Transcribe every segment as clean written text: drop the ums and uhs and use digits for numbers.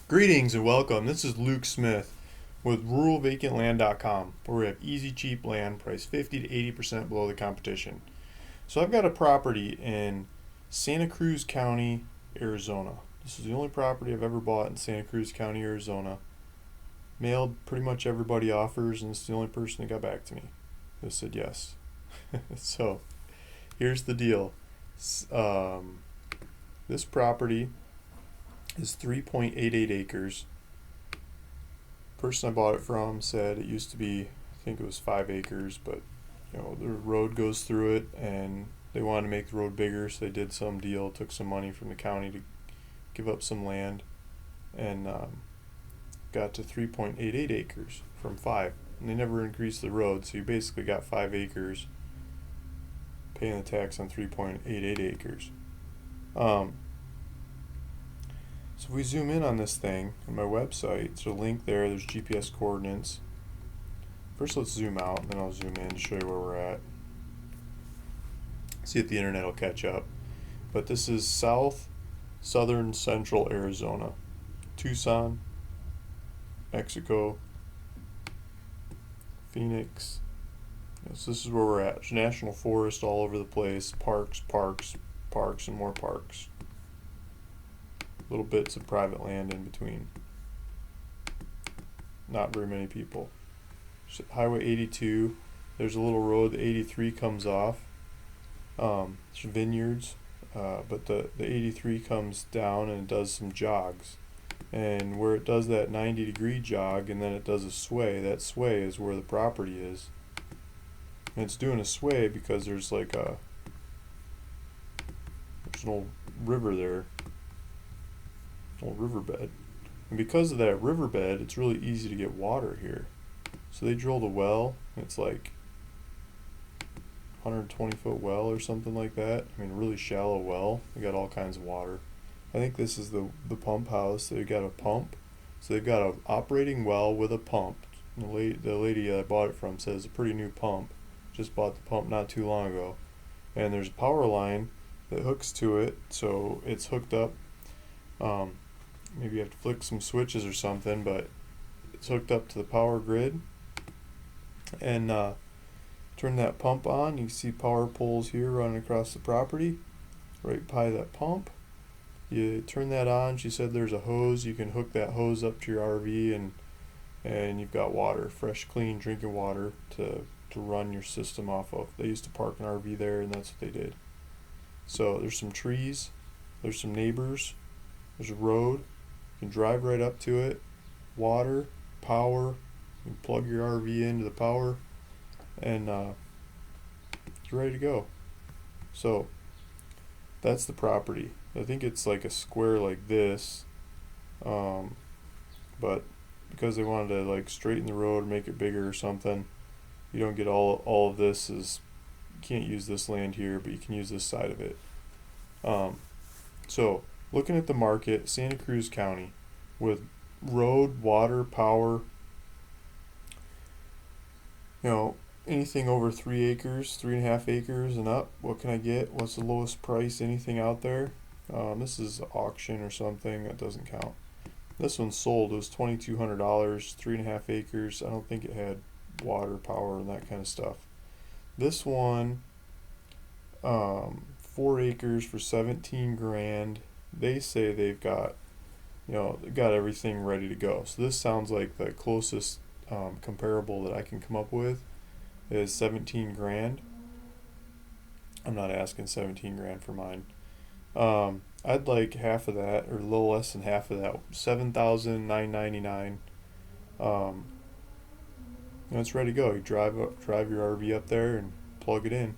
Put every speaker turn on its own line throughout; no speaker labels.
Greetings and welcome. This is Luke Smith with ruralvacantland.com, where we have easy, cheap land priced 50 to 80% below the competition. So I've got a property in Santa Cruz County, Arizona. This is the only property I've ever bought in Santa Cruz County, Arizona. Mailed pretty much everybody offers, and it's the only person that got back to me. They said yes. So here's the deal. This property is 3.88 acres. Person I bought it from said it used to be, I think it was 5 acres, but the road goes through it, and they wanted to make the road bigger, so they did some deal, took some money from the county to give up some land, and got to 3.88 acres from 5. And they never increased the road, so you basically got 5 acres paying the tax on 3.88 acres. So if we zoom in on this thing on my website, there's a link there, there's GPS coordinates. First let's zoom out, and then I'll zoom in to show you where we're at. See if the internet will catch up. But this is southern central Arizona. Tucson, Mexico, Phoenix. So this is where we're at. There's national forest all over the place, parks, and more parks. Little bits of private land in between. Not very many people. Highway 82, there's a little road, the 83 comes off. There's vineyards, but the 83 comes down and it does some jogs. And where it does that 90-degree jog and then it does a sway, that sway is where the property is. And it's doing a sway because there's an old river there. Old riverbed, and because of that riverbed, it's really easy to get water here. So they drilled a well. It's like 120-foot well or something like that. I mean, a really shallow well. They got all kinds of water. I think this is the pump house. They got a pump, so they've got an operating well with a pump. And the lady I bought it from says it's a pretty new pump. Just bought the pump not too long ago, and there's a power line that hooks to it, so it's hooked up. Maybe you have to flick some switches or something, but it's hooked up to the power grid. And turn that pump on. You can see power poles here running across the property, right by that pump. You turn that on. She said there's a hose. You can hook that hose up to your RV, and you've got water, fresh, clean drinking water to run your system off of. They used to park an RV there, and that's what they did. So there's some trees. There's some neighbors. There's a road. You can drive right up to it. Water, power. You can plug your RV into the power, and you're ready to go. So that's the property. I think it's like a square like this, but because they wanted to like straighten the road or make it bigger or something, you don't get all of this. You can't use this land here, but you can use this side of it. So looking at the market, Santa Cruz County, with road, water, power, anything over 3 acres, 3.5 acres and up, what can I get? What's the lowest price? Anything out there? This is auction or something, that doesn't count. This one sold, it was $2,200, 3.5 acres. I don't think it had water, power, and that kind of stuff. This one, 4 acres for 17 grand. They say they've got everything ready to go. So this sounds like the closest comparable that I can come up with is 17 grand. I'm not asking 17 grand for mine. I'd like half of that, or a little less than half of that. 7,999. It's ready to go. You drive your RV up there and plug it in.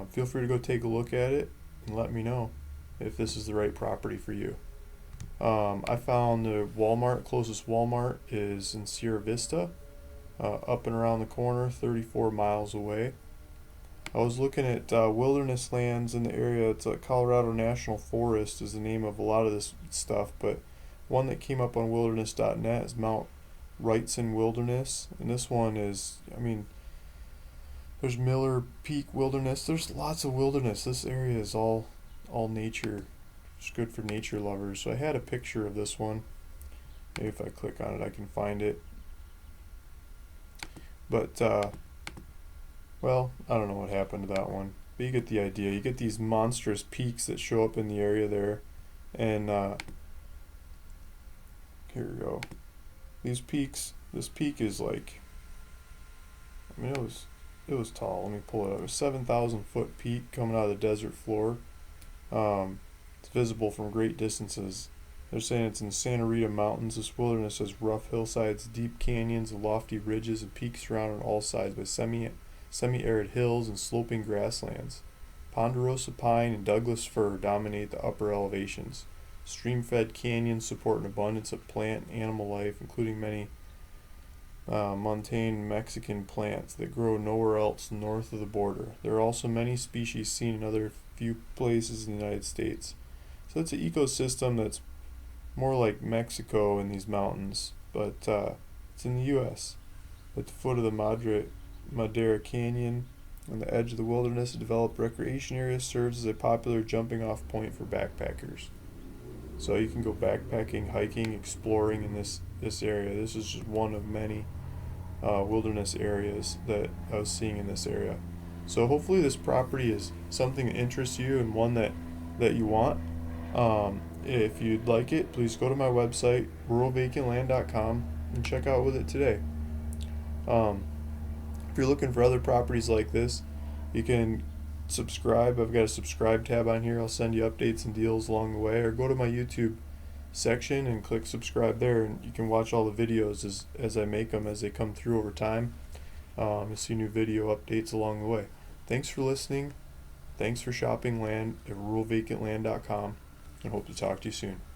Feel free to go take a look at it and let me know if this is the right property for you. I found the closest Walmart is in Sierra Vista, up and around the corner, 34 miles away. I was looking at wilderness lands in the area. It's Colorado National Forest is the name of a lot of this stuff, but one that came up on wilderness.net is Mount Wrightson Wilderness, and this one is, there's Miller Peak Wilderness. There's lots of wilderness. This area is all nature It's good for nature lovers. So I had a picture of this one. Maybe if I click on it I can find it. But well, I don't know what happened to that one. But you get the idea. You get these monstrous peaks that show up in the area there. And here we go. These peaks, this peak is like, I mean, it was tall. Let me pull it up. It was 7,000 foot peak coming out of the desert floor. It's visible from great distances. They're saying it's in the Santa Rita Mountains. This wilderness has rough hillsides, deep canyons, and lofty ridges, and peaks surrounded on all sides by semi-arid hills and sloping grasslands. Ponderosa pine and Douglas fir dominate the upper elevations. Stream-fed canyons support an abundance of plant and animal life, including many montane Mexican plants that grow nowhere else north of the border. There are also many species seen in other few places in the United States. So it's an ecosystem that's more like Mexico in these mountains, but it's in the U.S. At the foot of the Madera Canyon, on the edge of the wilderness, a developed recreation area serves as a popular jumping-off point for backpackers. So you can go backpacking, hiking, exploring in this area. This is just one of many wilderness areas that I was seeing in this area. So hopefully this property is something that interests you and one that you want. If you'd like it, please go to my website, ruralvacantland.com, and check out with it today. If you're looking for other properties like this, you can subscribe. I've got a subscribe tab on here. I'll send you updates and deals along the way, or go to my YouTube section and click subscribe there, and you can watch all the videos as I make them, as they come through over time. You'll see new video updates along the way. Thanks for listening. Thanks for shopping land at ruralvacantland.com, and hope to talk to you soon.